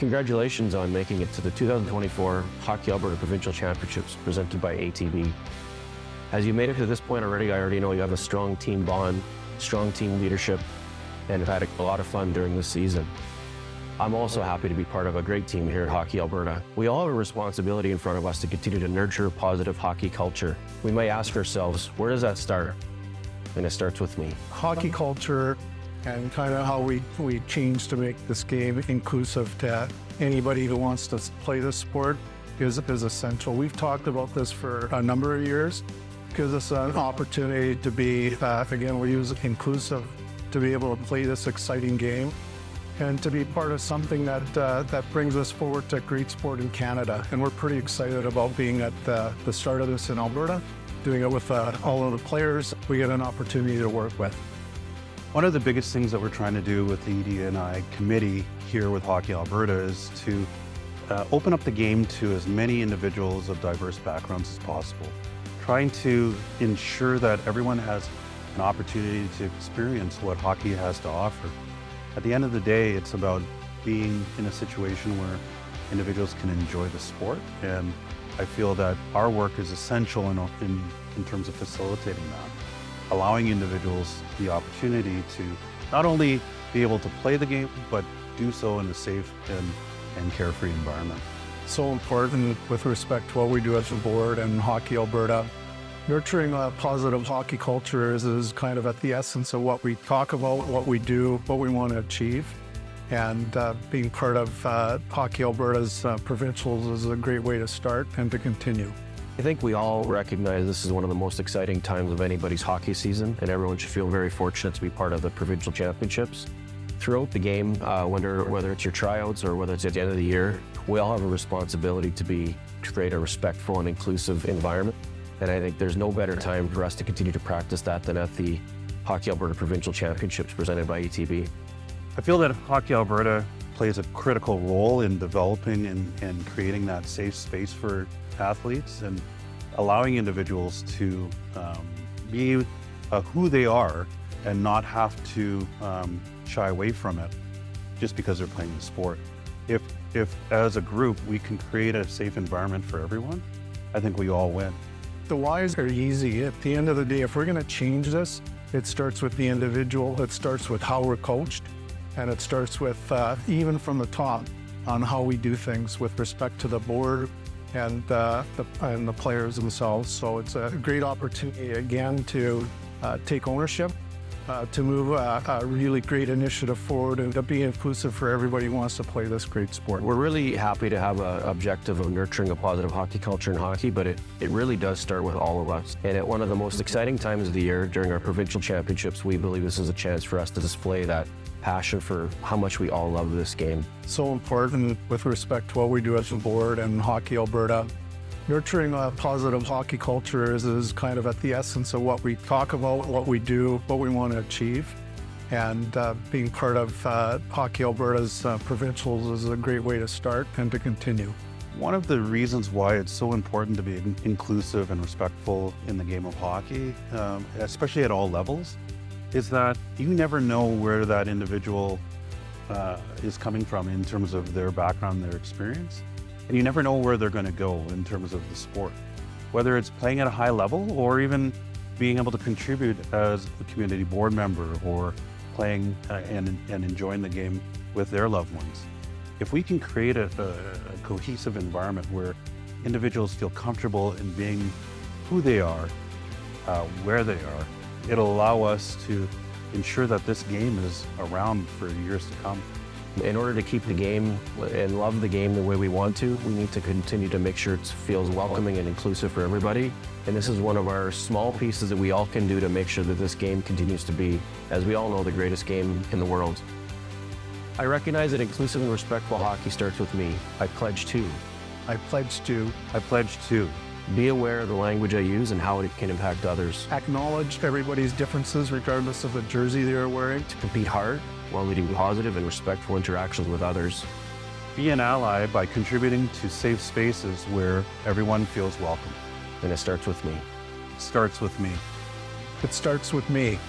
Congratulations on making it to the 2024 Hockey Alberta Provincial Championships presented by ATB. As you made it to this point already, I already know you have a strong team bond, strong team leadership, and have had a lot of fun during this season. I'm also happy to be part of a great team here at Hockey Alberta. We all have a responsibility in front of us to continue to nurture a positive hockey culture. We might ask ourselves, where does that start? And it starts with me. Hockey culture and kind of how we change to make this game inclusive to anybody who wants to play this sport is essential. We've talked about this for a number of years because it's an opportunity to be, again, we use inclusive, to be able to play this exciting game and to be part of something that brings us forward to great sport in Canada. And we're pretty excited about being at the start of this in Alberta, doing it with all of the players we get an opportunity to work with. One of the biggest things that we're trying to do with the ED&I committee here with Hockey Alberta is to open up the game to as many individuals of diverse backgrounds as possible. Trying to ensure that everyone has an opportunity to experience what hockey has to offer. At the end of the day, it's about being in a situation where individuals can enjoy the sport, and I feel that our work is essential in terms of facilitating that. Allowing individuals the opportunity to not only be able to play the game, but do so in a safe and carefree environment. So important with respect to what we do as a board and Hockey Alberta. Nurturing a positive hockey culture is kind of at the essence of what we talk about, what we do, what we want to achieve. And being part of Hockey Alberta's provincials is a great way to start and to continue. I think we all recognize this is one of the most exciting times of anybody's hockey season, and everyone should feel very fortunate to be part of the provincial championships. Throughout the game, whether it's your tryouts or whether it's at the end of the year, we all have a responsibility to create a respectful and inclusive environment. And I think there's no better time for us to continue to practice that than at the Hockey Alberta Provincial Championships presented by ATB. I feel that Hockey Alberta plays a critical role in developing and creating that safe space for athletes and allowing individuals to be who they are and not have to shy away from it just because they're playing the sport. If as a group we can create a safe environment for everyone, I think we all win. The whys are easy. At the end of the day, if we're going to change this, it starts with the individual, it starts with how we're coached, and it starts with even from the top on how we do things with respect to the board and the players themselves. So it's a great opportunity again to take ownership, to move a really great initiative forward and to be inclusive for everybody who wants to play this great sport. We're really happy to have an objective of nurturing a positive hockey culture in hockey, but it really does start with all of us. And at one of the most exciting times of the year during our provincial championships, we believe this is a chance for us to display that passion for how much we all love this game. So important with respect to what we do as a board and Hockey Alberta. Nurturing a positive hockey culture is kind of at the essence of what we talk about, what we do, what we want to achieve. And being part of Hockey Alberta's provincials is a great way to start and to continue. One of the reasons why it's so important to be inclusive and respectful in the game of hockey, especially at all levels, is that you never know where that individual is coming from in terms of their background, their experience. And you never know where they're going to go in terms of the sport, whether it's playing at a high level or even being able to contribute as a community board member or playing and enjoying the game with their loved ones. If we can create a cohesive environment where individuals feel comfortable in being who they are, where they are, it'll allow us to ensure that this game is around for years to come. In order to keep the game and love the game the way we want to, we need to continue to make sure it feels welcoming and inclusive for everybody. And this is one of our small pieces that we all can do to make sure that this game continues to be, as we all know, the greatest game in the world. I recognize that inclusive and respectful hockey starts with me. I pledge to. I pledge to. I pledge to. Be aware of the language I use and how it can impact others. Acknowledge everybody's differences regardless of the jersey they're wearing. Compete hard while leading positive and respectful interactions with others. Be an ally by contributing to safe spaces where everyone feels welcome. And it starts with me. Starts with me. It starts with me.